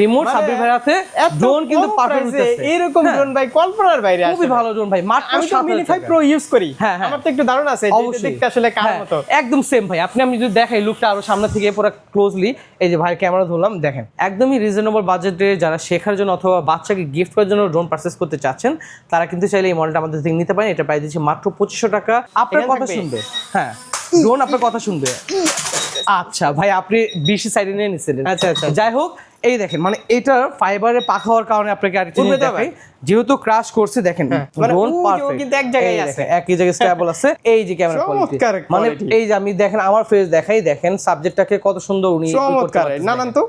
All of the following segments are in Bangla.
রিমোট সাব্বির ভাই আছে, ড্রোন কিন্তু পারফেক্ট হচ্ছে। এরকম ড্রোন ভাই কল্পনার বাইরে, খুবই ভালো ড্রোন ভাই। মাত্র আমি তো মিনি 5 প্রো ইউজ করি, আমার তো একটু ধারণা আছে যে দেখতে আসলে কার মতো। একদম সেম ভাই। আমি যদি দেখাই লুকটা আরো সামনে থেকে পুরো ক্লোজলি, এই যে ভাই ক্যামেরা ধরলাম, দেখেন একদমই রিজনেবল বাজেটে যারা শেখার জন্য অথবা বাচ্চাকে গিফট করার জন্য ড্রোন পারচেজ করতে চাচ্ছেন তারা কিন্তু চাইলে এই মডেলটা আমাদের থেকে নিতে পারেন। এটা প্রাইস দিচ্ছি মাত্র 2500 টাকা। আপনার কথা শুনবে, হ্যাঁ ড্রোন আপনার কথা শুনবে। আচ্ছা ভাই, আপনি বেশি সাইডে নিয়ে নিছিলেন। আচ্ছা আচ্ছা, যাই হোক, এই দেখেন মানে এটার ফাইবারে পাখা হওয়ার কারণে আপনাকে আর চিন্তা দেখাই, যেহেতু ক্রাশ করছে দেখেন ড্রোন পারফেক্ট কিন্তু এক জায়গায় আছে, একই জায়গায় স্টেবল আছে। এই যে ক্যামেরা কোয়ালিটি, মানে এই যে আমি দেখেন আমার ফেস দেখাই, দেখেন সাবজেক্টটাকে কত সুন্দর উনি করতে পারেন। নানান তো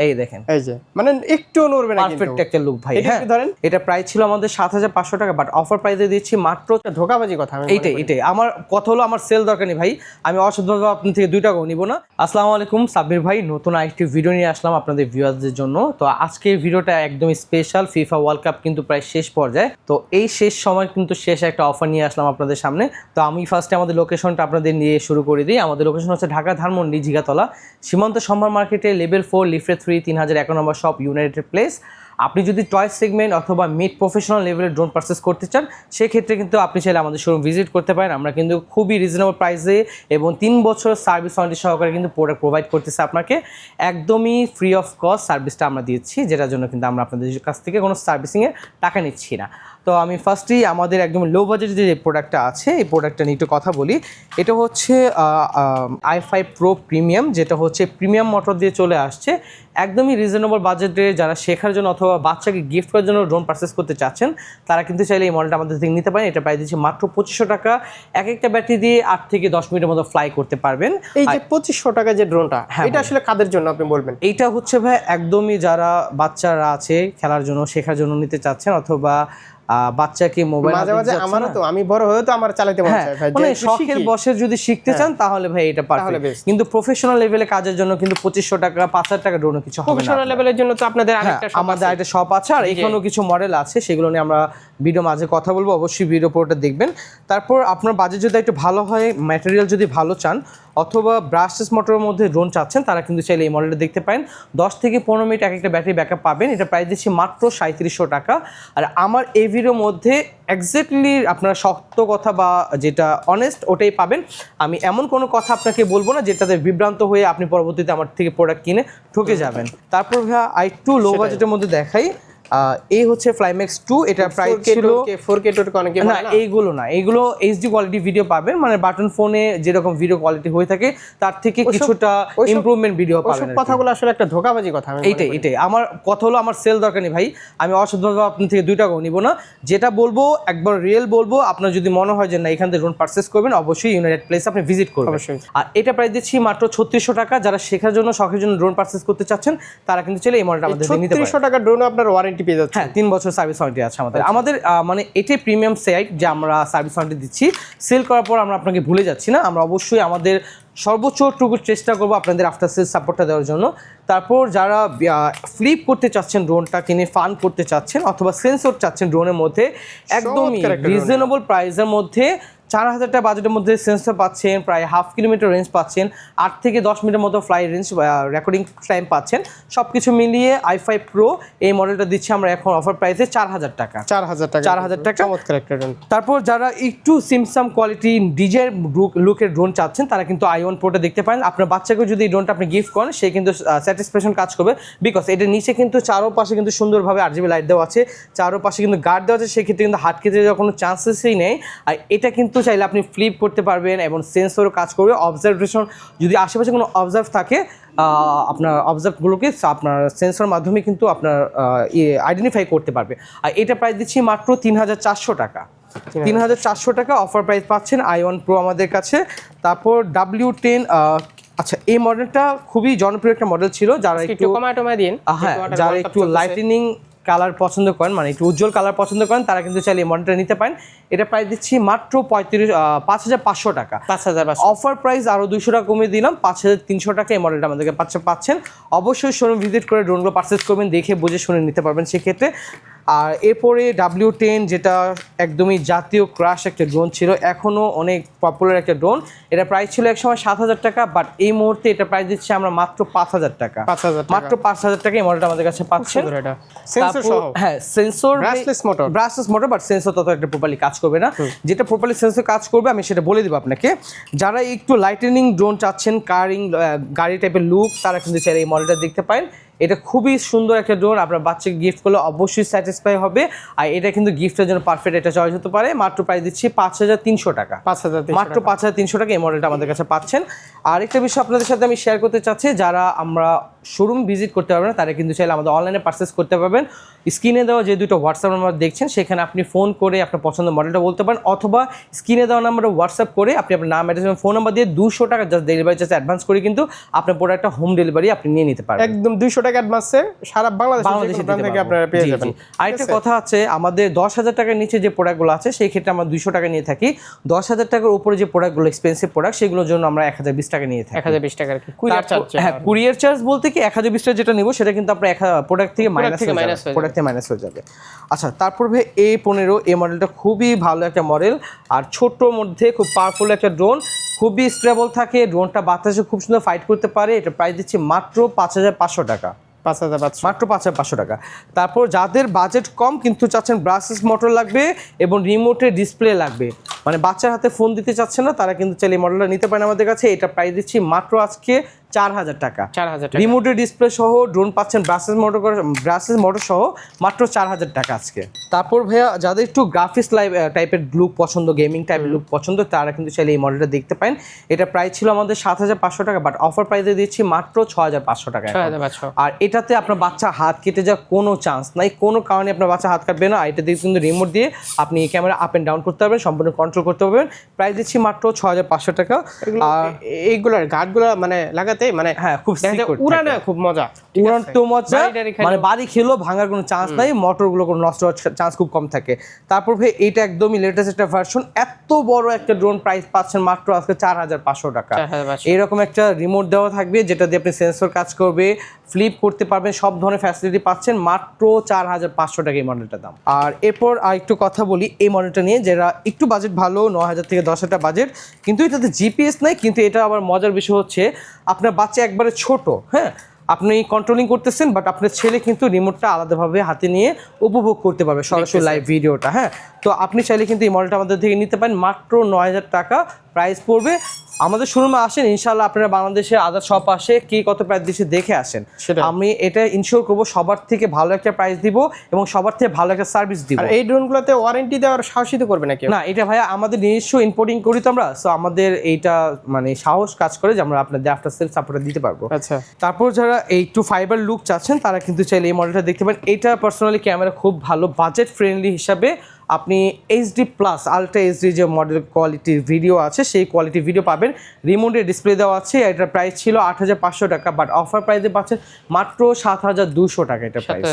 এই দেখেন, এই যে মানে একটু নড়বে না, পারফেক্ট একটা লুক ভাই। হ্যাঁ ধরেন এটা প্রাইস ছিল আমাদের 7500 টাকা, বাট অফার প্রাইসে দিচ্ছি মাত্র ধোকাবাজি কথা। এইটাই আমার কথা হলো, আমার সেল দরকার নেই ভাই, আমি অসাধ্যভাবে আপনি থেকে 2 টাকাও নিব না। আসসালামু আলাইকুম, সাব্বির ভাই নতুন আরেকটি ভিডিও নিয়ে আসলাম আপনাদের ভিউয়ারদের জন্য। তো আজকের ভিডিওটা একদম স্পেশাল, ফিফা ওয়ার্ল্ড কাপ কিন্তু প্রায় শেষ পর্যায়ে, তো এই শেষ সময় কিন্তু শেষ একটা অফার নিয়ে আসলাম আপনাদের সামনে। তো আমি ফার্স্টে আমাদের লোকেশনটা আপনাদের নিয়ে শুরু করে দিই। আমাদের লোকেশন হচ্ছে ঢাকা ধানমন্ডি জিগাতলা সীমান্ত সম্ভার মার্কেটে লেভেল 4 লিফলেট 3 3001 নম্বর শপ, ইউনাইটেড প্লেস। আপনি যদি টয়েস সেগমেন্ট অথবা মিড প্রফেশনাল লেভেলের ড্রোন পারচেস করতে চান সেক্ষেত্রে কিন্তু আপনি চাইলে আমাদের শোরুম ভিজিট করতে পারেন। আমরা কিন্তু খুবই রিজনেবল প্রাইসে এবং 3 বছর সার্ভিস ওয়ারেন্টি সহকারে কিন্তু প্রোডাক্ট প্রোভাইড করতেছে আপনাকে। একদমই ফ্রি অফ কস্ট সার্ভিসটা আমরা দিচ্ছি, যেটার জন্য কিন্তু আমরা আপনাদের কাছ থেকে কোনো সার্ভিসিংয়ের টাকা নিচ্ছি না। তো আমি ফার্স্টেই আমাদের একদম লো বাজেটের যে প্রোডাক্টটা আছে এই প্রোডাক্টটা নিয়ে একটু কথা বলি। এটা হচ্ছে i5 Pro প্রিমিয়াম, যেটা হচ্ছে প্রিমিয়াম মোটর দিয়ে চলে আসছে। একদমই রিজনেবল বাজেটে যারা শেখার জন্য অথবা বাচ্চাকে গিফট করার জন্য ড্রোন পারচেস করতে চাচ্ছেন তারা কিন্তু চাইলে এই মডেলটা আমাদের থেকে নিতে পারেন। এটা প্রাইস দিচ্ছি মাত্র 2500 টাকা। এক একটা ব্যাটারি দিয়ে 8 থেকে 10 মিনিটের মতো ফ্লাই করতে পারবেন। এই যে 2500 টাকা যে ড্রোনটা, এটা আসলে কাদের জন্য আপনি বলবেন? এইটা হচ্ছে ভাই একদমই যারা বাচ্চারা আছে খেলার জন্য শেখার জন্য নিতে চাচ্ছেন, অথবা বাচ্চাকে মোবাইল, মাঝে মাঝে আমারও তো, আমি বড় হয়ে তো আমার চালাতে মন চায় ভাই, মানে শখের বসে যদি শিখতে চান তাহলে ভাই এটা পারফেক্ট। কিন্তু প্রফেশনাল লেভেলে কাজের জন্য কিন্তু 2500 টাকা 5000 টাকা ড্রোন কিছু হবে না। প্রফেশনাল লেভেলের জন্য তো আপনাদের আমাদের একটা শপ আছে, আর এখানেও কিছু মডেল আছে, সেগুলো নিয়ে আমরা ভিডিও মাঝে কথা বলবো, অবশ্যই ভিডিও পুরোটা দেখবেন। তারপর আপনার বাজেট যদি একটু ভালো হয়, ম্যাটেরিয়াল যদি ভালো চান অথবা ব্রাশলেস মোটরের মধ্যে ড্রোন চাচ্ছেন তারা কিন্তু চাইলে এই মডেলটা দেখতে পারেন। 10 থেকে 15 মিনিট এক একটা ব্যাটারি ব্যাকআপ পাবেন। এটা প্রাইস দিচ্ছি মাত্র 3700 টাকা। আর আমার এই ভিডিওর মধ্যে এক্স্যাক্টলি আপনারা সত্য কথা বা যেটা অনেস্ট ওটাই পাবেন। আমি এমন কোনো কথা আপনাকে বলবো না যেটাতে বিভ্রান্ত হয়ে আপনি পরবর্তীতে আমার থেকে প্রোডাক্ট কিনে ঠকে যাবেন। তারপর ভাইয়া একটু লো বাজেটের মধ্যে দেখাই, এই হচ্ছে ফ্লাইম্যাক্স 2। এটা প্রাইস ছিল 4K অনেকে না, এইগুলো না, এইগুলো এইচডি কোয়ালিটি ভিডিও পাবেন, মানে বাটন ফোনে যেরকম ভিডিও কোয়ালিটি হয়ে থাকে তার থেকে কিছুটা ইমপ্রুভমেন্ট ভিডিও পাবেন। কথাগুলো আসলে একটা ধোকাবাজি কথা। এইটাই আমার কথা হলো, আমার সেল দরকার নেই ভাই, আমি অসাধ্যভাবে আপনি থেকে 2 টাকাও নিব না। যেটা বলবো একবার রিয়েল বলবো। আপনার যদি মনে হয় যে না এখান থেকে ড্রোন পারচেস করবেন, অবশ্যই ইউনাইটেড প্লেস আপনি ভিজিট করবেন। আর এটা প্রাইস দিচ্ছি মাত্র 3600 টাকা। যারা শেখার জন্য শখের জন্য ড্রোন পারচেস করতে চাচ্ছেন তারা কিন্তু চাইলে এই মডেলটা আমাদের থেকে নিতে পারেন। 3600 টাকা ড্রোন আপনার ওয়ারেন্টি পেয়ে যাচ্ছে। হ্যাঁ, 3 বছর সার্ভিস ওয়ারেন্টি আছে আমাদের মানে এটাই প্রিমিয়াম সাইট যে আমরা সার্ভিস ওয়ারেন্টি দিচ্ছি। সেল করার পর আমরা আপনাকে ভুলে যাচ্ছি না, আমরা অবশ্যই আমাদের সর্বোচ্চটুকু চেষ্টা করবো আপনাদের আফটার সেল সাপোর্টটা দেওয়ার জন্য। তারপর যারা ফ্লিপ করতে চাচ্ছেন, ড্রোনটা কিনে ফান করতে চাচ্ছেন অথবা সেন্সর চাচ্ছেন ড্রোনের মধ্যে, একদমই রিজনেবল প্রাইসের মধ্যে 4000 টাকা বাজেটের মধ্যে সেন্সর পাচ্ছেন, প্রায় 1/2 কিলোমিটার রেঞ্জ পাচ্ছেন, 8 থেকে 10 মিনিটের মতো ফ্লাই রেঞ্জ রেকর্ডিং টাইম পাচ্ছেন। সব কিছু মিলিয়ে i5 Pro এই মডেলটা দিচ্ছি আমরা এখন অফার প্রাইসে 4000 টাকা। 4000 টাকা চমৎকার একটা ড্রোন। তারপর যারা একটু সিমসাম কোয়ালিটি ডিজে লুকের ড্রোন চাচ্ছেন তারা কিন্তু i1 Proটা দেখতে পারেন। আপনার বাচ্চাকে যদি এই ড্রোনটা আপনি গিফট করেন সে কিন্তু স্যাটিসফ্যাকশন কাজ করবে, বিকজ এটার নিচে কিন্তু চারোপাশে কিন্তু সুন্দরভাবে RGB লাইট দেওয়া আছে, চারোপাশে কিন্তু গার্ড দেওয়া আছে, সেক্ষেত্রে কিন্তু হাত কেটে যাওয়ার কোনো চান্সেসই নেই। আর এটা কিন্তু চাইলে আপনি ফ্লিপ করতে পারবেন এবং সেন্সরও কাজ করবে। অবজারভেশন যদি আশেপাশে কোনো অবজার্ভ থাকে, আপনার অবজার্ভগুলোকে আপনার সেন্সর মাধ্যমে কিন্তু আপনার আইডেন্টিফাই করতে পারবে। আর এটা প্রাইস দিচ্ছি মাত্র 3400 টাকা। 3400 টাকা অফার প্রাইস পাচ্ছেন i1 Pro আমাদের কাছে। তারপর W10, আচ্ছা এই মডেলটা খুবই জনপ্রিয় একটা মডেল ছিল। যারা একটু হ্যাঁ, যারা একটু লাইটেনিং কালার পছন্দ করেন, মানে একটু উজ্জ্বল কালার পছন্দ করেন তারা কিন্তু চাইলে এই মডেলটা নিতে পারেন। এটা প্রাইস দিচ্ছি মাত্র 5500 টাকা। 5500 অফার প্রাইস আরও 200 টাকা কমিয়ে দিলাম, 5300 টাকা এই মডেলটা আমাদেরকে পাচ্ছেন। অবশ্যই শোরুম ভিজিট করে ড্রোনগুলো পারচেস করবেন, দেখে বুঝে শুনে নিতে পারবেন। সেক্ষেত্রে আর এরপরে W10 যেটা একদমই জাতীয় ক্রাশ একটা ড্রোন ছিল, এখনও অনেক পপুলার একটা ড্রোন। এটা প্রাইস ছিল একসময় 7,000 টাকা, বাট এই মুহূর্তে এটা প্রাইস দিচ্ছি আমরা মাত্র 5,000 টাকা। 5,000 টাকা, মাত্র 5,000 টাকা এই মডেলটা আমাদের কাছে পাচ্ছেন। এটা সেন্সর সহ, হ্যাঁ sensor, brushless motor, but sensor তত একটা প্রপারলি কাজ করবে না। যেটা প্রপারলি সেন্সর কাজ করবে আমি সেটা বলে দিব আপনাকে। যারা একটু লাইটেনিং ড্রোন চাচ্ছেন, গাড়ি টাইপের লুক, তারা কিন্তু চাইলে এই মডেলটা দেখতে পারেন। এটা খুবই সুন্দর একটা ড্রোন, আপনার বাচ্চাকে গিফট করলে অবশ্যই স্যাটিসফাই হবে। আর এটা কিন্তু গিফটের জন্য পারফেক্ট একটা চয়েস হতে পারে। মাত্র প্রাইস দিচ্ছি 5,300 টাকা, মাত্র 5,300 টাকা এই মডেলটা আমাদের কাছে পাচ্ছেন। আর একটা বিষয় আপনাদের সাথে আমি শেয়ার করতে চাচ্ছি, যারা আমরা শোরুম ভিজিট করতে পারবেন না, তারা কিন্তু চাইলে আমাদের অনলাইনে পারচেস করতে পারবেন। স্ক্রিনে দেওয়া যে দুটো হোয়াটসঅ্যাপ নাম্বার দেখছেন, সেখানে আপনি ফোন করে আপনার পছন্দের মডেলটা বলতে পারেন, অথবা স্ক্রিনে দেওয়া নাম্বারে হোয়াটসঅ্যাপ করে আপনি আপনার নাম, অ্যাড্রেস এবং ফোন নাম্বার দিয়ে 200 টাকা জাস্ট ডেলিভারি চার্জ অ্যাডভান্স করে কিন্তু আপনার প্রোডাক্টটা হোম ডেলিভারি আপনি নিয়ে নিতে পারবেন। একদম 200 টাকা অ্যাডভান্সে সারা বাংলাদেশে থেকে আপনারা পেয়ে যাবেন। আরেকটা কথা আছে, আমাদের 10,000 টাকার নিচে যে প্রোডাক্টগুলো আছে সেই ক্ষেত্রে আমরা 200 টাকা নিয়ে থাকি। 10,000 টাকার উপরে যে প্রোডাক্টগুলো এক্সপেন্সিভ প্রোডাক্ট, সেগুলোর জন্য আমরা 1,020 টাকা নিয়ে থাকি। 1,020 টাকা কি কুরিয়ার চার্জ? হ্যাঁ, কুরিয়ার চার্জ বলতে কি 1,020 টাকা যেটা নিব সেটা কিন্তু আপনার প্রোডাক্ট থেকে মাইনাস হয়ে যাবে। আচ্ছা, তারপর ভাই A15 এই মডেলটা খুবই ভালো একটা মডেল, আর ছোট্টর মধ্যে খুব পাওয়ারফুল একটা ড্রোন, খুবই স্টেবল থাকে ড্রোনটা, বাতাসে খুব সুন্দর ফাইট করতে পারে। এটা প্রাইস দিচ্ছি মাত্র 5,500 টাকা, 5,500, মাত্র 5,500 টাকা। তারপর যাদের বাজেট কম কিন্তু চাচ্ছেন ব্রাসলেস মোটর লাগবে এবং রিমোটে ডিসপ্লে লাগবে, মানে বাচ্চার হাতে ফোন দিতে চাচ্ছেন না, তারা কিন্তু চাইলে এই মডেলটা নিতে পারেন আমাদের কাছে। এটা প্রাইস দিচ্ছি মাত্র আজকে 4,000 টাকা, 4,000 টাকা। রিমোটের ডিসপ্লে সহ ড্রোন পাচ্ছেন ব্রাসলেস মোটর সহ মাত্র 4,000 টাকা আজকে। তারপর ভাইয়া যাদের একটু গ্রাফিক্স টাইপের লুক পছন্দ, গেমিং টাইপের লুক পছন্দ, তারা কিন্তু চাইলে এই মডেলটা দেখতে পারেন। এটা প্রাইস ছিল আমাদের 7,500 টাকা, বাট অফার প্রাইসে দিচ্ছি মাত্র 6,500 টাকা। আর এটাতে আপনার বাচ্চা হাত কেটে যাওয়ার কোনো চান্স নাই, কোনো কারণে আপনার বাচ্চা হাত কাটবে না। এটা দিয়ে কিন্তু রিমোট দিয়ে আপনি ক্যামেরা আপ এন্ড ডাউন করতে পারবেন, সম্পূর্ণ কন্ট্রোল করতে পারবেন। প্রাইস দিচ্ছি মাত্র 6,500 টাকা। আর এইগুলোর গার্ডগুলো মানে লাগাতে মানে হ্যাঁ খুব উড়ানো খুব মজা, উড়ান তো মজা, মানে বাড়ি খেলেও ভাঙার কোনো চান্স নাই, মোটরগুলো কোনো নষ্ট হওয়ার চান্স খুব কম থাকে। তারপর ভাই এটা একদমই লেটেস্ট একটা ভার্সন, এত বড় একটা ড্রোন প্রাইস পাচ্ছেন মাত্র আজকে 4,500 টাকা। এরকম একটা রিমোট দেওয়া থাকবে যেটা দিয়ে আপনি সেন্সর কাজ করবে, ফ্লিপ করতে পারবেন, সব ধরনের ফ্যাসিলিটি পাচ্ছেন মাত্র 4,500 টাকা এই মডেলটার দাম। আর এরপর আর একটু কথা বলি এই মডেলটা নিয়ে, যারা একটু বাজেট ভালো, 9,000 থেকে 10,000 টাকা বাজেট, কিন্তু এটাতে জিপিএস নাই। কিন্তু এটা আবার মজার বিষয় হচ্ছে আপনার বাচ্চা একবারে ছোট, হ্যাঁ আপনি কন্ট্রোলিং করতেছেন, বাট আপনার ছেলে কিন্তু রিমোটটা আলাদাভাবে হাতে নিয়ে উপভোগ করতে পারবে সরাসরি লাইভ ভিডিওটা। হ্যাঁ, তো আপনি চাইলে কিন্তু এই মডেলটা আমাদের থেকে নিতে পারেন, মাত্র 9,000 টাকা প্রাইস পড়বে। আমাদের শোরুমে আসেন, ইনশাল্লাহ আপনারা বাংলাদেশে আদার শপ আসে কি কত প্রাইস দিচ্ছে দেখে আসেন। আমি এটা ইনশিওর করবো সবার থেকে ভালো একটা প্রাইস দিব এবং সবার থেকে ভালো একটা সার্ভিস দিব। আর এই ড্রোনগুলোতে ওয়ারেন্টি দেওয়ার সাহসিত করবে নাকি? না, এটা ভাইয়া আমাদের নিজস্ব ইম্পোর্টিং করি তো আমরা, সো আমাদের এইটা মানে সাহস কাজ করে যে আমরা আপনাদের আফটার সেল সাপোর্ট দিতে পারবো। আচ্ছা, তারপর যারা এই একটু ফাইবার লুক চাচ্ছেন তারা কিন্তু চাইলে এই মডেলটা দেখতে পারেন। এটা পার্সোনালি ক্যামেরা খুব ভালো, বাজেট ফ্রেন্ডলি হিসাবে আপনি HD প্লাস আলট্রা HD যে মডেল কোয়ালিটির ভিডিও আছে সেই কোয়ালিটির ভিডিও পাবেন। রিমোটের ডিসপ্লে দেওয়া আছে। এটার প্রাইস ছিল 8,500 টাকা, বাট অফার প্রাইসে পাচ্ছেন মাত্র 7,200 টাকা। এটা প্রাইস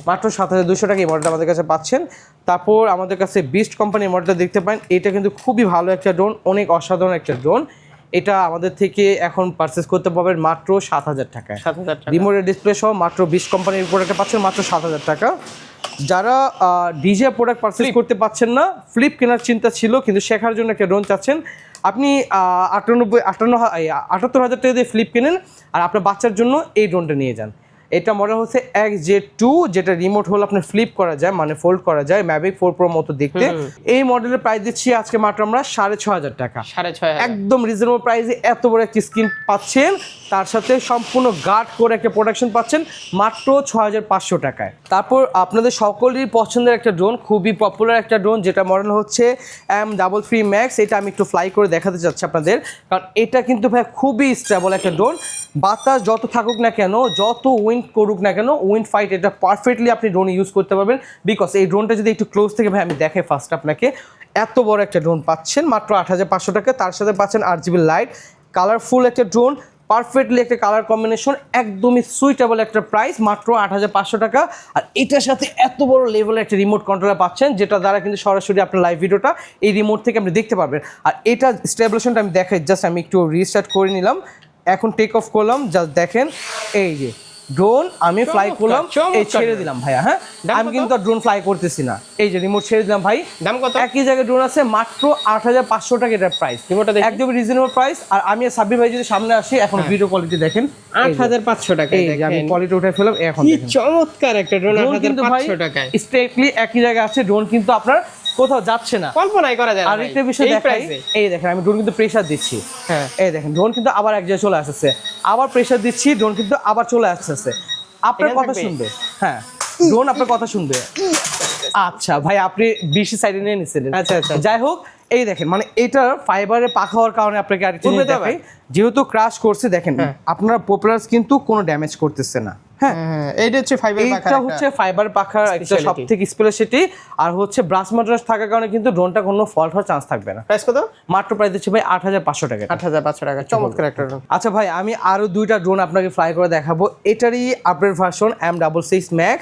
মাত্র 7,200 টাকা এই মডেলটা আমাদের কাছে পাচ্ছেন। তারপর আমাদের কাছে বিস্ট কোম্পানির মডেলটা দেখতে পারেন। এটা কিন্তু খুবই ভালো একটা ড্রোন, অনেক অসাধারণ একটা ড্রোন। এটা আমাদের থেকে এখন পারচেস করতে পারবেন মাত্র 7,000 টাকায়, রিমোটের ডিসপ্লে সহ মাত্র বিস্ট কোম্পানির প্রোডাক্টটা পাচ্ছেন মাত্র 7,000 টাকা। যারা ডিজে প্রোডাক্ট পারচেস করতে পারছেন না, ফ্লিপ কেনার চিন্তা ছিল কিন্তু শেখার জন্য একটা ড্রোন চাচ্ছেন, আপনি 78,000 টাকা দিয়ে ফ্লিপ কেনেন আর আপনার বাচ্চার জন্য এই ড্রোনটা নিয়ে যান। এটা মডেল হচ্ছে XJ2, যেটা রিমোট হল আপনার ফ্লিপ করা যায়, মানে ফোল্ড করা যায়, ম্যাভিক 4 Pro মতো দেখতে। এই মডেলের প্রাইস দিচ্ছি আজকে মাত্র আমরা 6,500 টাকা, 6,500 একদম রিজনেবল প্রাইসে এত বড় একটা স্ক্রিন পাচ্ছেন, তার সাথে সম্পূর্ণ গার্ড করে একটা প্রোডাকশন পাচ্ছেন মাত্র 6,500 টাকায়। তারপর আপনাদের সকলেরই পছন্দের একটা ড্রোন, খুবই পপুলার একটা ড্রোন, যেটা মডেল হচ্ছে M33 Max। এটা আমি একটু ফ্লাই করে দেখাতে চাচ্ছি আপনাদের, কারণ এটা কিন্তু ভাই খুবই স্টেবল একটা ড্রোন। বাতাস যত থাকুক না কেন, যত উইন্ড করুক না কেন, উইন্ড ফাইট এটা পারফেক্টলি আপনি ড্রোন ইউজ করতে পারবেন। বিকজ এই ড্রোনটা যদি একটু ক্লোজ থেকে ভাই আমি দেখাই ফার্স্ট আপনাকে, এত বড় একটা ড্রোন পাচ্ছেন মাত্র 8,500 টাকা। তার সাথে পাচ্ছেন RGB লাইট, কালারফুল একটা ড্রোন, পারফেক্টলি একটা কালার কম্বিনেশন, একদমই সুইটেবল একটা প্রাইস মাত্র 8,500 টাকা। আর এটার সাথে এত বড় লেভেলের একটা রিমোট কন্ট্রোলার পাচ্ছেন, যেটা দ্বারা কিন্তু সরাসরি আপনার লাইভ ভিডিওটা এই রিমোট থেকে আপনি দেখতে পারবেন। আর এটা স্টেবলেশনটা আমি দেখাই, জাস্ট আমি একটু রিস্টার্ট করে নিলাম, এখন টেক অফ করলাম, জাস্ট দেখেন এই যে ড্রোন আমি ফ্লাই করলাম, এই চমৎকার। ছেড়ে দিলাম ভাইয়া। হ্যাঁ, দাম আমি কত? কিন্তু আর ড্রোন ফ্লাই করতেছি না, এই যে রিমোট ছেড়ে দিলাম ভাই। দাম কত? একই জায়গায় ড্রোন আছে মাত্র 8500 টাকা এটার প্রাইস। রিমোটটা দেখি। একদম রিজনেবল প্রাইস। আর আমি আর সাব্বির ভাই যদি সামনে আসি, এখন ভিডিও কোয়ালিটি দেখেন, 8500 টাকা। এই যে আমি কোয়ালিটি উঠে ফেললাম, এখন কি দেখেন চমৎকার একটা ড্রোন, ড্রোন কিন্তু ভাই 8500 টাকায়। স্ট্রেটলি একই জায়গায় আছে, ড্রোন কিন্তু আপনার কোথাও যাচ্ছে না। কল্পনাই করা যায় না। আর একটা বিষয় দেখাই, এই দেখেন আমি ড্রোন কিন্তু প্রেসার দিচ্ছি, হ্যাঁ, এই দেখেন ড্রোন কিন্তু আবার এক জায়গায় চলে আসছে, আবার প্রেসার দিচ্ছি, ড্রোন কিন্তু আবার চলে আসছে। আপনার এখানে কথা থাকবে? শুনবে, হ্যাঁ ড্রোন আপনার কথা শুনবে। আচ্ছা ভাই, আপনি বেশি সাইডে নিয়ে নিছিলেন। আচ্ছা, আচ্ছা। যাই হোক, এই দেখেন মানে এটার ফাইবারের পাখা হওয়ার কারণে আপনাকে আরেকটা জিনিস উঠবে তো দেখাই, যেহেতু ক্রাশ করছে দেখেন আপনার পপুলার কিন্তু কোনো ড্যামেজ করতেছে না। হ্যাঁ, হ্যাঁ, এইটা হচ্ছে ফাইবার পাখা। এইটা হচ্ছে ফাইবার পাখার একটা Speciality। সবথেকে স্পেশালিটি। আর হচ্ছে ব্রাশ মাদ্রাস থাকার কারণে কিন্তু ড্রোনটা কোনো ফল্ট হওয়ার চান্স থাকবে না। প্রাইস কত? মাত্র প্রাইস দিচ্ছি ভাই 8500 টাকা। 8500 টাকা, চমৎকার একটা ড্রোন। আচ্ছা ভাই, আমি আরো দুইটা ড্রোন আপনাকে ফ্লাই করে দেখাবো। এটারই আপডেট ভার্সন M66 Max।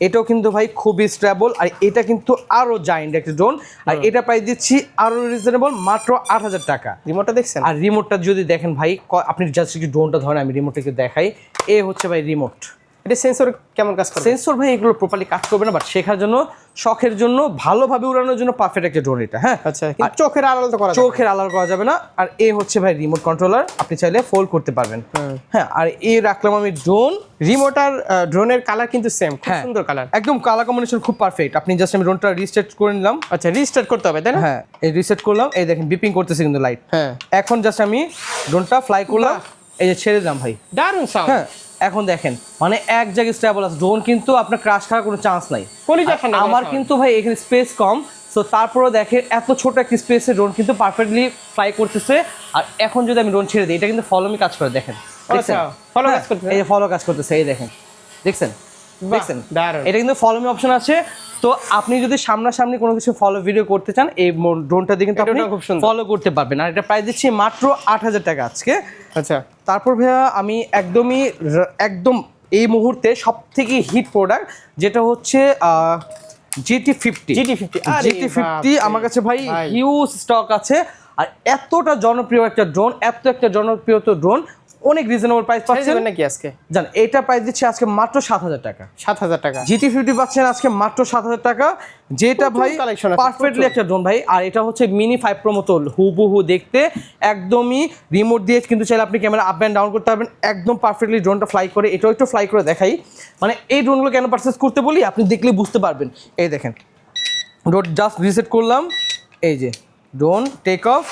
এটাও কিন্তু ভাই খুবই স্টেবল, আর এটা কিন্তু আরো জায়ান্ট একটা ড্রোন, আর এটা প্রাইস দিচ্ছি আরো রিজনেবল মাত্র 8000 টাকা। রিমোটটা দেখছেন? আর রিমোটটা যদি দেখেন ভাই, আপনি জাস্ট কি ড্রোনটা ধরেন, আমি রিমোটটাকে দেখাই, এ হচ্ছে ভাই রিমোট। এটা সেন্সর কেমন কাজ করে? সেন্সর ভাই এগুলো প্রপারলি কাজ করবে না, বাট শেখার জন্য, শখের জন্য, ভালোভাবে উড়ানোর জন্য পারফেক্ট একটা ড্রোন এটা। হ্যাঁ, আচ্ছা, কিন্তু চোখের আড়াল তো করা যায় না। চোখের আলাদা করা যাবে না। আর এ হচ্ছে ভাই রিমোট কন্ট্রোলার, আপনি চাইলে ফোল্ড করতে পারবেন। হ্যাঁ, আর এ রাখলাম আমি ড্রোন। রিমোট আর ড্রোনের কালার কিন্তু সেম, খুব হ্যাঁ, সুন্দর কালার। একদম কালার কম্বিনেশন খুব পারফেক্ট। আপনি জাস্ট আমি ড্রোনটা রিস্টার্ট করে নিলাম। আচ্ছা, রিস্টার্ট করতে হবে তাই না? হ্যাঁ, এই রিসেট করলাম, এই দেখেন বিপিং করতেছে কিন্তু লাইট। হ্যাঁ, এখন জাস্ট আমি ড্রোনটা ফ্লাই করলাম, এই যে ছেড়ে দিলাম ভাই। দারুণ সাউন্ড। হ্যাঁ, এখন দেখেন মানে এক জায়গায় স্টেবল আছে ড্রোন, কিন্তু আপনার ক্রাশ খাওয়ার কোনো চান্স নাই। কলিজা ঠান্ডা করা আমার sound। কিন্তু ভাই এখানে স্পেস কম, সো তারপরে দেখেন এত ছোট একটা স্পেসে ড্রোন কিন্তু পারফেক্টলি ফ্লাই করতেছে। আর এখন যদি আমি ড্রোন ছেড়ে দিই, এটা কিন্তু ফলো মি কাজ করে, দেখেন দেখছেন? আচ্ছা, follow হ্যাঁ, কাজ করতেছে। এই যে ফলো কাজ করতেছে, এই দেখেন, দেখছেন বাহ, দেখছেন? দারুণ। এটা কিন্তু ফলো মি অপশন আছে। তো আপনি যদি সামনাসামনি কোনো কিছু ফলো ভিডিও করতে চান, এই ড্রোনটা দিয়ে কিন্তু আপনি ড্রোনটা খুব সুন্দর। ফলো করতে পারবেন। আর এটা প্রাইস দিচ্ছি মাত্র 8000 টাকা আজকে। আচ্ছা, তারপর ভাইয়া আমি একদম এই মুহূর্তে সব থেকে হিট প্রোডাক্ট যেটা হচ্ছে GT50। GT50 আরে GT50 বাপরে। আমার কাছে ভাই ভাই। হিউজ স্টক আছে। আর এতটা জনপ্রিয় একটা ড্রোন, এত একটা জনপ্রিয় তো ড্রোন, অনেক রিজনেবল প্রাইস ছেড়ে পাচ্ছেন দেবেন নাকি আজকে? জান, এটা প্রাইস দিচ্ছে আজকে মাত্র 7000 টাকা। 7000 টাকা। GT50 পাচ্ছেন আজকে মাত্র 7000 টাকা, যেটা প্রচুর ভাই collection আছে, পারফেক্টলি প্রচুর। একটা ড্রোন ভাই। আর এটা হচ্ছে মিনি 5 Pro মতো হুবহু দেখতে, একদমই রিমোট দিয়ে কিন্তু চাইলে আপনি ক্যামেরা আপ অ্যান্ড ডাউন করতে পারবেন, একদম পারফেক্টলি ড্রোনটা ফ্লাই করে। এটাও একটু ফ্লাই করে দেখাই, মানে এই ড্রোনগুলো কেন পারচেস করতে বলি, আপনি দেখলে বুঝতে পারবেন। এই দেখেন, ড্রোন জাস্ট রিসেট করলাম, এই যে ড্রোন টেক অফ,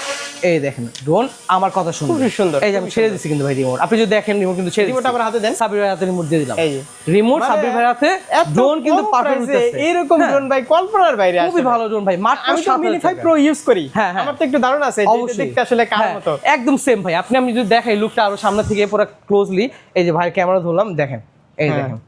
এই দেখেন ড্রোন আমার কথা শুনুন, খুবই সুন্দর, এই যে আমি ছেড়ে দিচ্ছি কিন্তু ভাই রিমোট, আপনি যদি দেখেন রিমোট কিন্তু ছেড়ে রিমোট দিচ্ছি। আবার হাতে দেন। সাবির ভাই হাতে রিমোট দিয়ে দিলাম, এই যে রিমোট মানে সাবির ভাই হাতে, এত ড্রোন কিন্তু কম পারফেক্ট price এ উঠতেছে। এরকম ড্রোন ভাই কল্পনার বাইরে আসে। খুবই ভালো ড্রোন ভাই, মাত্র আমি তো মিনি 5 প্রো ইউজ করি। হ্যাঁ, হ্যাঁ। আমার তো একটু ধারণা আছে যে এটা অবশ্যই দেখতে আসলে কার হ্যাঁ, মতো। একদম সেম ভাই। আমি যদি দেখাই লুকটা আরো সামনে থেকে পুরো ক্লোজলি, এই যে ভাই ক্যামেরা ধরলাম, দেখেন এই হ্যাঁ। দেখেন,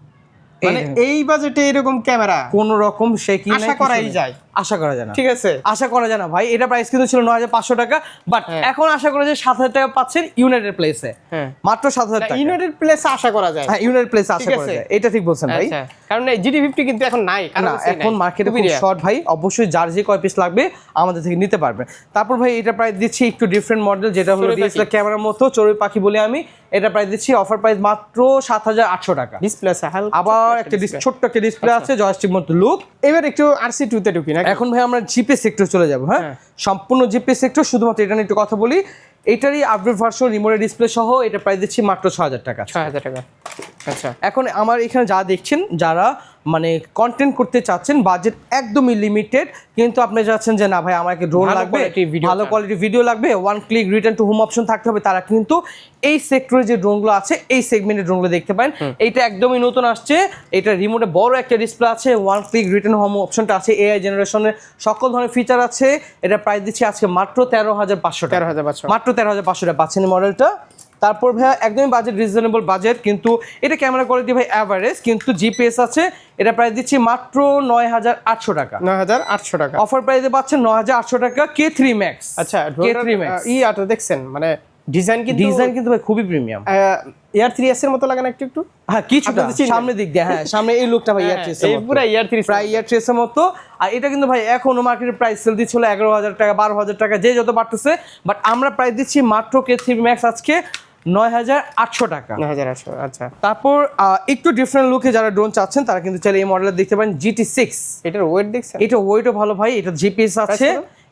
মানে এই বাজেটে এরকম ক্যামেরা কোন রকম শেকিং আশা করাই যায়। আশা করা যায় না, ঠিক আছে। আশা করা যায় না ভাই। এটা প্রাইস কিন্তু ছিল 9500 টাকা, বাট হ্যাঁ। এখন আশা করা যায় 7000 টাকা পাচ্ছেন ইউনাইটেড প্লেসে, হ্যাঁ। মাত্র 7000 টাকা। ইউনাইটেড প্লেস আশা করা যায়। হ্যাঁ, ইউনাইটেড প্লেসে আশা ঠিক করা আছে। যায়, এটা ঠিক বলছেন ভাই। আচ্ছা, কারণ এই GT50 কিন্তু এখন নাই, কারণ না, এখন মার্কেটে খুব শর্ট ভাই, অবশ্যই যার যে কয় পিস লাগবে আমাদের থেকে নিতে পারবেন। তারপর ভাই এটা প্রাইস দিচ্ছি একটু ডিফারেন্ট মডেল, যেটা হলো চড়ুই পাখি। ডিএসএলআর ক্যামেরার মতো, চড়ুই পাখি বলে আমি। এটা প্রাইস দিচ্ছি অফার প্রাইস মাত্র 7800 টাকা। ডিসপ্লে আছে হালকা, আবার একটা ছোট্ট একটা ডিসপ্লে আছে, জয়স্টিক মতো লুক। এবার একটু RC2 তে ঢুকি না? এখন ভাই আমরা জিপি সেক্টর চলে যাব। হ্যাঁ, সম্পূর্ণ জিপি সেক্টর। শুধুমাত্র এটা নিয়ে একটু কথা বলি, এটারই আপডেট ভার্সন রিমোটের ডিসপ্লে সহ এটা প্রাইস দিচ্ছি মাত্র 6000 টাকা। 6000 টাকা। আচ্ছা, এখন আমার এখানে যা দেখছেন, যারা মানে কন্টেন্ট করতে চাচ্ছেন, বাজেট একদমই লিমিটেড, কিন্তু আপনি চাচ্ছেন যে না ভাই আমাকে ড্রোন ভালো লাগবে, quality video ভালো চান। কোয়ালিটি ভিডিও লাগবে, one click return to home option থাকতে হবে, তারা কিন্তু এই সেক্টরে যে ড্রোনগুলো আছে, এই সেগমেন্টের ড্রোনগুলো দেখতে পারেন। এইটা একদমই নতুন আসছে, এটা রিমোটে বড় একটা ডিসপ্লে আছে, ওয়ান ক্লিক রিটার্ন হোম অপশনটা আছে, এআই জেনারেশনের সকল ধরনের ফিচার আছে। এটা প্রাইস দিচ্ছি আজকে মাত্র 13500 টাকা। 13500 মাত্র 13500 টাকা পাচ্ছেন এই মডেলটা। তারপর ভাইয়া একদমই বাজেট রিজনেবল বাজেট, কিন্তু এটা ক্যামেরা কোয়ালিটি ভাই অ্যাভারেজ, কিন্তু জিপিএস আছে। এটা প্রাইস দিচ্ছি মাত্র 9800 টাকা। 9800 টাকা। অফার প্রাইসে পাচ্ছেন 9800 টাকা K3 Max। আচ্ছা, K3 Max আটা দেখছেন, মানে ডিজাইন কিন্তু ভাই খুবই প্রিমিয়াম। AR3S এর মতো লাগে না একটু একটু? হ্যাঁ, কিছুটা আপনি তো চিনবেন। সামনে দিক দিয়ে, হ্যাঁ সামনে এই লুকটা ভাই হ্যাঁ, AR3S এই এর মতো, পুরো AR3S প্রায় AR3S এর মতো। আর এটা কিন্তু ভাই এখনো মার্কেটের প্রাইস সেল দিচ্ছিল 11000 টাকা, 12000 টাকা, যে যত বাড়তেছে, বাট আমরা প্রাইস দিচ্ছি মাত্র K3 Max আজকে 9,800 টাকা। 9,800 আচ্ছা। তারপর একটু ডিফারেন্ট লুকে যারা ড্রোন চাচ্ছেন তারা কিন্তু চাইলে এই মডেলটা দেখতে পারেন GT6। এটার ওয়েট দেখছেন? এটা ওয়েটও ভালো ভাই, এটা জিপিএস আছে।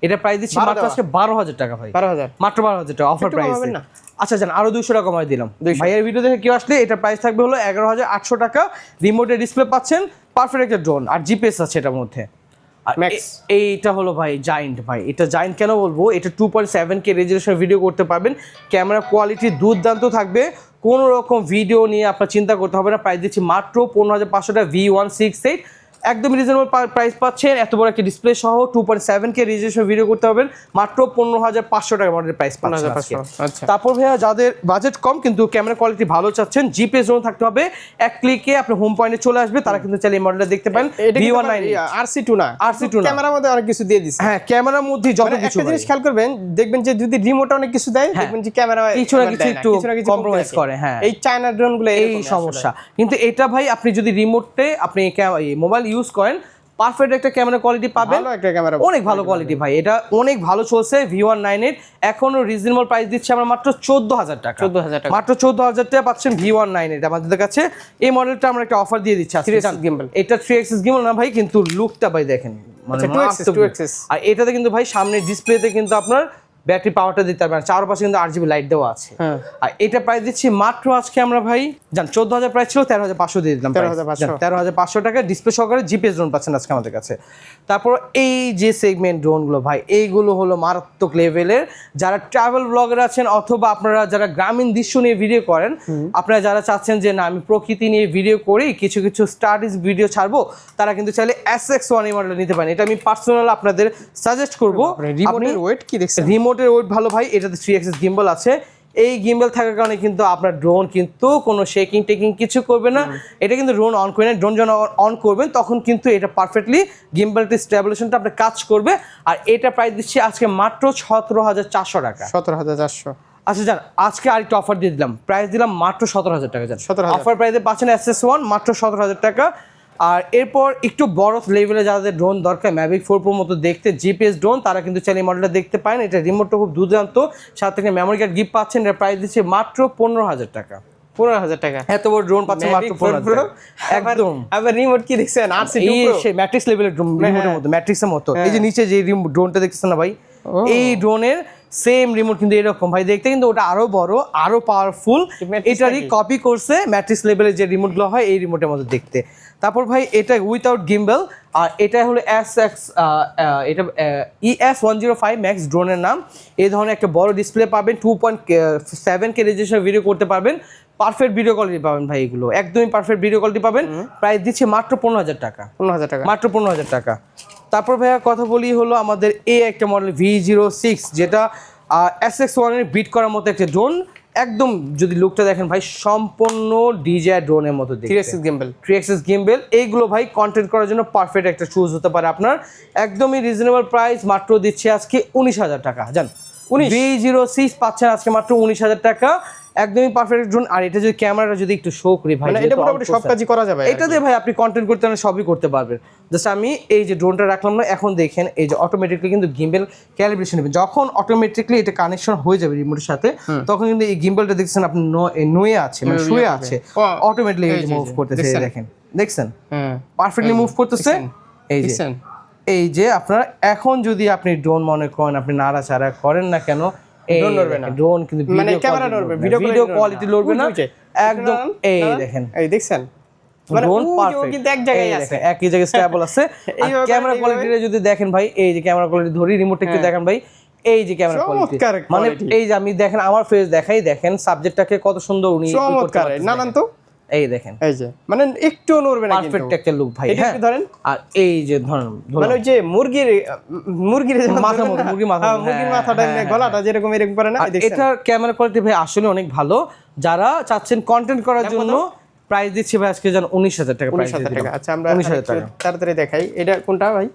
এটা প্রাইস দিচ্ছি মাত্র আজকে 12,000 টাকা ভাই। 12,000 মাত্র 12,000 টাকা অফার প্রাইস। আচ্ছা জান, আরো 200 টাকা কমাই দিলাম। ভাইয়ের ভিডিও দেখে কেউ আসলে এটা প্রাইস থাকবে হলো 11,800 টাকা। রিমোটের ডিসপ্লে পাচ্ছেন, পারফেক্ট একটা ড্রোন, আর জিপিএস আছে এটার মধ্যে। ম্যাক্স এইটা হলো ভাই জায়ান্ট। ভাই এটা জায়ান্ট কেন বলবো, এটা 2.7K রেজোলিউশন ভিডিও করতে পারবেন। ক্যামেরা কোয়ালিটি দুর্দান্ত থাকবে, কোনো রকম ভিডিও নিয়ে আপনার চিন্তা করতে হবে না। প্রাইস দিচ্ছি মাত্র 15,500 টাকা। V168 একদম রিজনেবল প্রাইস পাচ্ছেন, এত বড় একটা ডিসপ্লে সহ 2.7K রেজোলিউশন ভিডিও করতে পারবেন মাত্র 15,500 টাকা মডেলের প্রাইস পাচ্ছেন আজকে। আচ্ছা। তারপর ভাইয়া যাদের বাজেট কম কিন্তু ক্যামেরা কোয়ালিটি ভালো চাচ্ছেন, জিপিএস জোন থাকতে হবে, এক ক্লিকে আপনি হোম পয়েন্টে চলে আসবে, তারা কিন্তু চাইলে এই মডেলটা দেখতে পারেন। V198 RC2 না, RC2 না, ক্যামেরার মধ্যে অনেক কিছু দিয়ে দিছে। হ্যাঁ ক্যামেরার মধ্যে যত কিছু। একটা জিনিস খেয়াল করবেন, দেখবেন যে যদি রিমোটে অনেক কিছু দেয়, দেখবেন যে ক্যামেরা কিছু না কিছু একটু কম্প্রোমাইজ করে। হ্যাঁ এই চায়না ড্রোনগুলো এই সমস্যা। কিন্তু এটা ভাই আপনি যদি রিমোটে আপনি মোবাইল ইউজ করেন, পারফেক্ট একটা ক্যামেরা কোয়ালিটি পাবেন, অনেক ভালো কোয়ালিটি ভাই। এটা অনেক ভালো চলছে V198। এখনো রিজনেবল প্রাইস দিচ্ছি আমরা মাত্র 14,000 টাকা। 14,000 টাকা, মাত্র 14,000 টাকা পাচ্ছেন V198 আমাদের কাছে। এই মডেলটা আমরা একটা অফার দিয়ে দিচ্ছি আজকে। এটা 3 axis গিম্বল না ভাই, কিন্তু লুকটা ভাই দেখেন, মানে 2 axis। আর এটাতে কিন্তু ভাই সামনে ডিসপ্লেতে কিন্তু আপনার ব্যাটারি পাওয়ারটা দিতে পারবেন, চারপাশে কিন্তু RGB লাইট দেওয়া আছে। আর এটা প্রাইস দিচ্ছি মাত্র আজকে আমরা ভাই জান 14,000 প্রাইস ছিল, 13,500 দিয়ে দিলাম। 13,500 টাকা ডিসপ্লে সহকারে জিপিএস ড্রোন পাচ্ছেন আজকে আমাদের কাছে। তারপর এই যে সেগমেন্ট ড্রোনগুলো ভাই, এইগুলো হলো মারাত্মক লেভেলের। যারা ট্রাভেল ব্লগার আছেন অথবা আপনারা যারা গ্রামীণ দৃশ্য নিয়ে ভিডিও করেন, আপনারা যারা চাচ্ছেন যে না আমি প্রকৃতি নিয়ে ভিডিও করি, কিছু কিছু স্টাডিজ ভিডিও ছাড়বো, তারা কিন্তু চাইলে SX1 এই মডেলটা নিতে পারেন। এটা আমি পার্সোনাল আপনাদের সাজেস্ট করবো। রিমোটের ওয়েট কি দেখছেন? রিমোটের ওয়েট ভালো ভাই, এটাতে 3 axis গিম্বল আছে। এই গিম্বল থাকার কারণে কিন্তু আপনার ড্রোন কিন্তু কোনো শেকিং টেকিং কিছু করবে না। এটা কিন্তু ড্রোন অন করে না, ড্রোন যখন অন করবেন তখন কিন্তু এটা পারফেক্টলি গিম্বলটির স্টেবিলাইজেশনটা আপনার কাজ করবে। আর এটা প্রাইস দিচ্ছি আজকে মাত্র 17,400 টাকা। 17,400। আচ্ছা জান, আজকে আরেকটা অফার দিয়ে দিলাম, প্রাইস দিলাম মাত্র 17,000 টাকা। জান অফার প্রাইসে পাচ্ছেন SS1 মাত্র 17,000 টাকা। আর এরপর একটু বড় লেভেলে যাদের ড্রোন দরকার, ম্যাভিক 4 Pro মতো দেখতে জিপিএস ড্রোন, তারা কিন্তু চাইলে এই মডেলটা দেখতে পারেন। এটা রিমোটটা খুব দুর্দান্ত, সাথে থেকে মেমোরি কার্ড গিফট পাচ্ছেন। এর প্রাইস দিচ্ছে মাত্র 15,000 টাকা। 15,000 টাকা এত বড় ড্রোন পাচ্ছেন মাত্র 15,000 একদম। আবার রিমোট কি দেখছেন? RC2 Pro সেই ম্যাট্রিক্স লেভেলের রিমোটের মতো, ম্যাট্রিক্সের মতো। এই যে নিচে যে ড্রোনটা দেখছেন না ভাই, এই ড্রোনের সেম রিমোট কিন্তু এরকম ভাই দেখতে, কিন্তু ওটা আরো বড়, আরো পাওয়ারফুল। এটারই কপি করছে ম্যাট্রিক্স লেভেলের যে রিমোটগুলো হয় এই রিমোটের মতো দেখতে। তারপর ভাই এটা উইথাউট গিম্বল, আর এটা হলো এটা ES105 ম্যাক্স ড্রোনের নাম। এই ধরনের একটা বড় ডিসপ্লে পাবেন, 2.7K রেজোলিউশন ভিডিও করতে পারবেন, পারফেক্ট ভিডিও কোয়ালিটি পাবেন ভাই। এগুলো একদমই পারফেক্ট ভিডিও কোয়ালিটি পাবেন। প্রাইস দিচ্ছে মাত্র 15,000 টাকা। 15,000 টাকা, মাত্র 15,000 টাকা। তারপর ভাইয়া কথা বলি হলো আমাদের এই একটা মডেল V06, যেটা SX1 এর বিট করার মতো একটা ড্রোন। একদম যদি লুকটা দেখেন ভাই, সম্পূর্ণ DJI ড্রোনের মতো দেখতে। 3 axis গিম্বল এইগুলো ভাই কন্টেন্ট করার জন্য পারফেক্ট একটা চুজ হতে পারে আপনার। একদমই রিজনেবল প্রাইস, মাত্র দিচ্ছে আজকে 19,000 টাকা। জান V06 পাচ্ছেন আজকে মাত্র 19,000 টাকা। একদমই পারফেক্ট ড্রোন। আর এটা যদি ক্যামেরাটা যদি একটু শো করি ভাই, এটা মোটামুটি সব কাজই করা যাবে। এটা দিয়ে ভাই আপনি কন্টেন্ট করতে হলে সবই করতে পারবেন। জাস্ট আমি এই যে ড্রোনটা রাখলাম না, এখন দেখেন এই যে অটোমেটিকলি কিন্তু গিম্বল ক্যালিব্রেশন নেবে। যখন অটোমেটিকলি এটা কানেকশন হয়ে যাবে রিমোটের সাথে, তখন কিন্তু এই গিম্বলটা দেখছেন আপনি নুয়ে আছে, মানে শুয়ে আছে, অটোমেটিকলি এই যে মুভ করতেছে। দেখেন দেখছেন পারফেক্টলি মুভ করতেছে। এই যে এই যে আপনারা এখন যদি আপনি ড্রোন মনে করেন, আপনি নাড়াচাড়া করেন না কেন, ড্রোন কিন্তু ভিডিও কোয়ালিটি লড়বে না একদম। এই দেখেন, এই দেখছেন ড্রোন পারফেক্ট, কিন্তু এক জায়গায় আছে, একই জায়গায় স্টেবল আছে। আর ক্যামেরা কোয়ালিটিটা যদি দেখেন ভাই, এই যে ক্যামেরা কোয়ালিটি ধরি, রিমোটটা একটু দেখেন ভাই, এই যে ক্যামেরা কোয়ালিটি, মানে এই যে আমি দেখেন আমার ফেস দেখাই, দেখেন সাবজেক্টটাকে কত সুন্দর উনি চমৎকার। নানান তো এই দেখেন, এই যে মানে একটু নড়বে না, পারফেক্ট একটা লুক ভাই। এটা একটু ধরেন, আর এই যে ধরেন মানে ওই যে মুরগির মাথা মতো, মুরগির মাথাটা গলাটা যেরকম এরকম করে না। এটা ক্যামেরা কোয়ালিটি ভাই আসলে অনেক ভালো। যারা চাচ্ছেন কন্টেন্ট করার জন্য, প্রাইস দিচ্ছি ভাই আজকে জান 19,000 টাকা। 19,000 টাকা। আচ্ছা আমরা 19,000 টাকা তাড়াতাড়ি দেখাই। এটা কোনটা ভাই?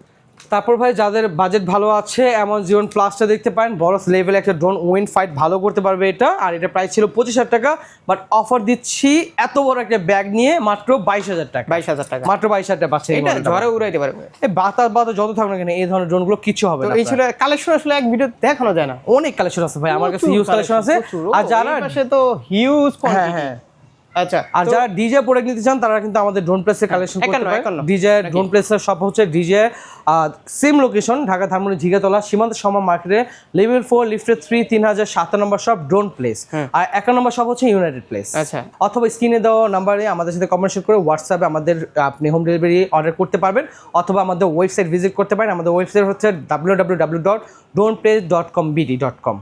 তারপর ভাই যাদের বাজেট ভালো আছে অ্যামাজন প্লাসটা দেখতে পারেন, বড় লেভেলে একটা ড্রোন উইন ফাইট ভালো করতে পারবে এটা। আর এটা প্রাইস ছিল 25,000 টাকা, বাট অফার দিচ্ছি এত বড় একটা ব্যাগ নিয়ে মাত্র 22,000 টাকা। 22,000 টাকা, মাত্র 22,000 টাকা পাচ্ছেন। এটা ঝড়ে উড়াইতে পারবে। এই বাতাস বাতাস যত থাকুক না কেন এই ধরনের ড্রোনগুলো কিছু হবে না। এই ছিল কালেকশন, আসলে এক ভিডিও দেখানো যায় না, অনেক কালেকশন আছে ভাই, আমার কাছে হিউজ কালেকশন আছে। আর যারা তো হিউজ কোয়ান্টিটি। হ্যাঁ আচ্ছা, আর যারা ডিজে প্রোডাক্ট নিতে চান তারা কিন্তু আমাদের ড্রোন প্লেসের কালেকশন করতে পারেন। ডিজে ড্রোন প্লেসের শপ হচ্ছে DJ same location, Dhaka Dhanmondi Jhigatola Shimanto সমা মার্কেটে লেভেল 4 লিফটেড 3 3007 নম্বর শপ ড্রোন প্লেস। আর 1 নম্বর শপ হচ্ছে ইউনাইটেড প্লেস। আচ্ছা, অথবা স্ক্রিনে দেওয়া নাম্বারে আমাদের সাথে কমিউনিকেট করে হোয়াটসঅ্যাপে আমাদের আপনি হোম ডেলিভারি অর্ডার করতে পারবেন, অথবা আমাদের ওয়েবসাইট ভিজিট করতে পারেন। আমাদের ওয়েবসাইট হচ্ছে www.droneplace.com.bd.com।